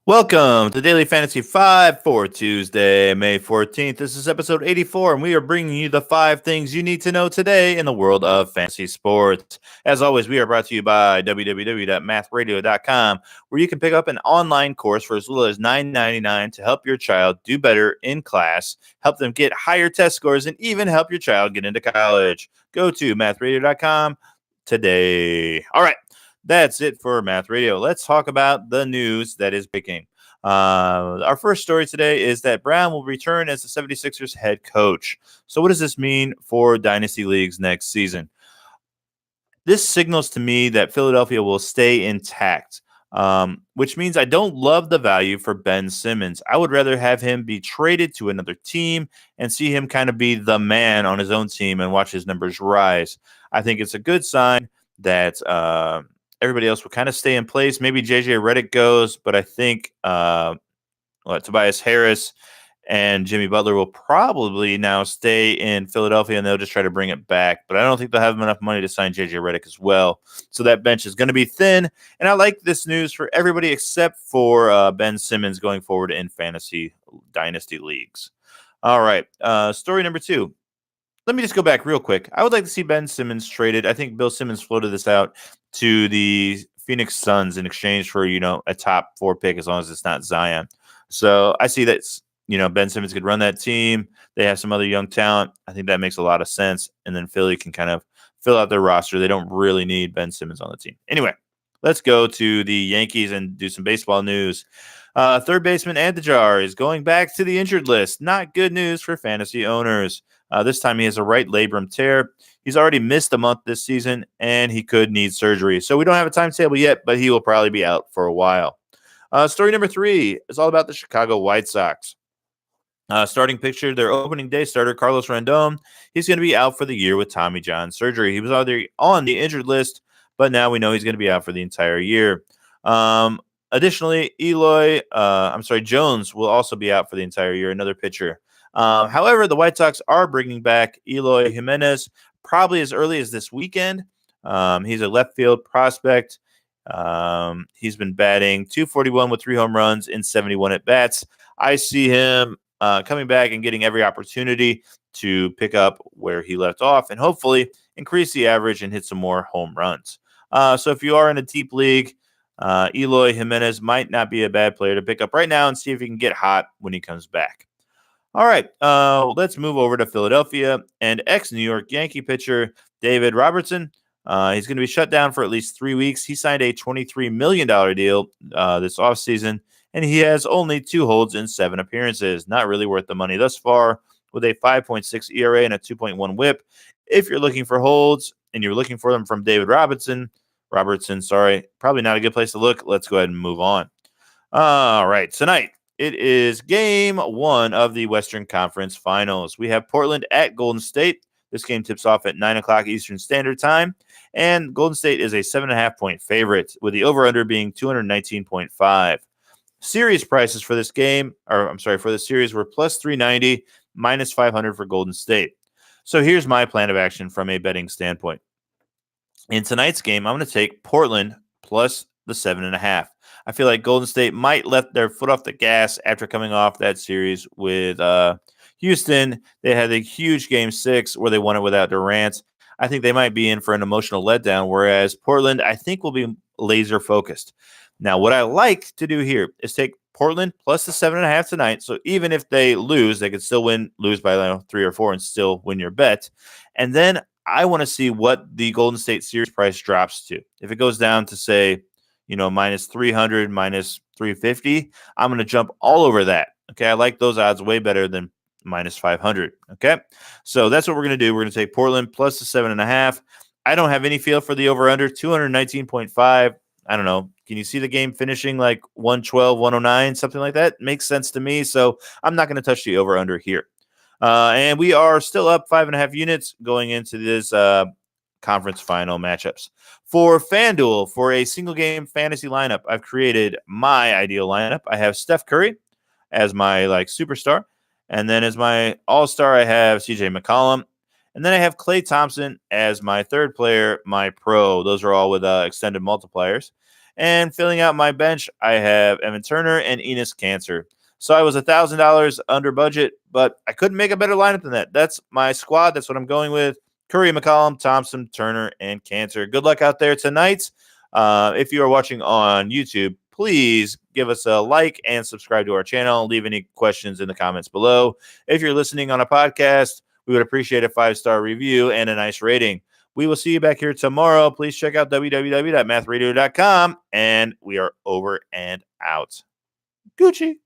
Welcome to Daily Fantasy 5 for Tuesday, May 14th. This is episode 84, and we are bringing you the 5 things you need to know today in the world of fantasy sports. As always, we are brought to you by www.mathradio.com, where you can pick up an online course for as little as $9.99 to help your child do better in class, help them get higher test scores, and even help your child get into college. Go to mathradio.com today. All right. That's it for Math Radio. Let's talk about the news that is breaking. Our first story today is that Brown will return as the 76ers head coach. So what does this mean for Dynasty Leagues next season? This signals to me that Philadelphia will stay intact, which means I don't love the value for Ben Simmons. I would rather have him be traded to another team and see him kind of be the man on his own team and watch his numbers rise. I think it's a good sign that everybody else will kind of stay in place. Maybe JJ Redick goes, but I think Tobias Harris and Jimmy Butler will probably now stay in Philadelphia, and they'll just try to bring it back. But I don't think they'll have enough money to sign JJ Redick as well. So that bench is going to be thin. And I like this news for everybody except for Ben Simmons going forward in fantasy dynasty leagues. All right. Story number 2. Let me just go back real quick. I would like to see Ben Simmons traded. I think Bill Simmons floated this out to the Phoenix Suns in exchange for, a top 4 pick as long as it's not Zion. So I see that, Ben Simmons could run that team. They have some other young talent. I think that makes a lot of sense. And then Philly can kind of fill out their roster. They don't really need Ben Simmons on the team. Anyway, let's go to the Yankees and do some baseball news. Third baseman Andujar is going back to the injured list. Not good news for fantasy owners. This time he has a right labrum tear. He's already missed a month this season, and he could need surgery. So we don't have a timetable yet, but he will probably be out for a while. Story number 3 is all about the Chicago White Sox. Starting pitcher, their opening day starter, Carlos Rendon, he's going to be out for the year with Tommy John surgery. He was already on the injured list, but now we know he's going to be out for the entire year. Additionally, Jones will also be out for the entire year, another pitcher. However, the White Sox are bringing back Eloy Jimenez probably as early as this weekend. He's a left field prospect. He's been batting .241 with 3 home runs in 71 at-bats. I see him coming back and getting every opportunity to pick up where he left off and hopefully increase the average and hit some more home runs. So if you are in a deep league, Eloy Jimenez might not be a bad player to pick up right now and see if he can get hot when he comes back. All right, let's move over to Philadelphia and ex-New York Yankee pitcher David Robertson. He's going to be shut down for at least 3 weeks. He signed a $23 million deal this offseason, and he has only 2 holds in 7 appearances. Not really worth the money thus far, with a 5.6 ERA and a 2.1 WHIP. If you're looking for holds and you're looking for them from David Robertson, probably not a good place to look. Let's go ahead and move on. All right, tonight it is game 1 of the Western Conference Finals. We have Portland at Golden State. This game tips off at 9 o'clock Eastern Standard Time, and Golden State is a 7.5-point favorite, with the over-under being 219.5. Series prices for this game, for the series were plus 390, minus 500 for Golden State. So here's my plan of action from a betting standpoint. In tonight's game, I'm going to take Portland plus the 7.5. I feel like Golden State might let their foot off the gas after coming off that series with Houston. They had a huge Game 6 where they won it without Durant. I think they might be in for an emotional letdown, whereas Portland, I think, will be laser focused. Now, what I like to do here is take Portland plus the 7.5 tonight. So even if they lose, they could still lose by 3 or 4 and still win your bet. And then I want to see what the Golden State series price drops to. If it goes down to, say, minus 300, minus 350, I'm going to jump all over that. Okay, I like those odds way better than minus 500. Okay, so that's what we're going to do. We're going to take Portland plus the 7.5. I don't have any feel for the over-under, 219.5. I don't know. Can you see the game finishing like 112, 109, something like that? Makes sense to me, so I'm not going to touch the over-under here. And we are still up 5.5 units going into this conference final matchups. For FanDuel, for a single game fantasy lineup, I've created my ideal lineup. I have Steph Curry as my superstar, and then as my all-star, I have CJ McCollum, and then I have Klay Thompson as my third player, my pro. Those are all with extended multipliers. And filling out my bench, I have Evan Turner and Enos Cancer. So I was $1,000 under budget, but I couldn't make a better lineup than that. That's my squad. That's what I'm going with. Curry, McCollum, Thompson, Turner, and Cancer. Good luck out there tonight. If you are watching on YouTube, please give us a like and subscribe to our channel. Leave any questions in the comments below. If you're listening on a podcast, we would appreciate a 5-star review and a nice rating. We will see you back here tomorrow. Please check out www.mathradio.com, and we are over and out. Gucci.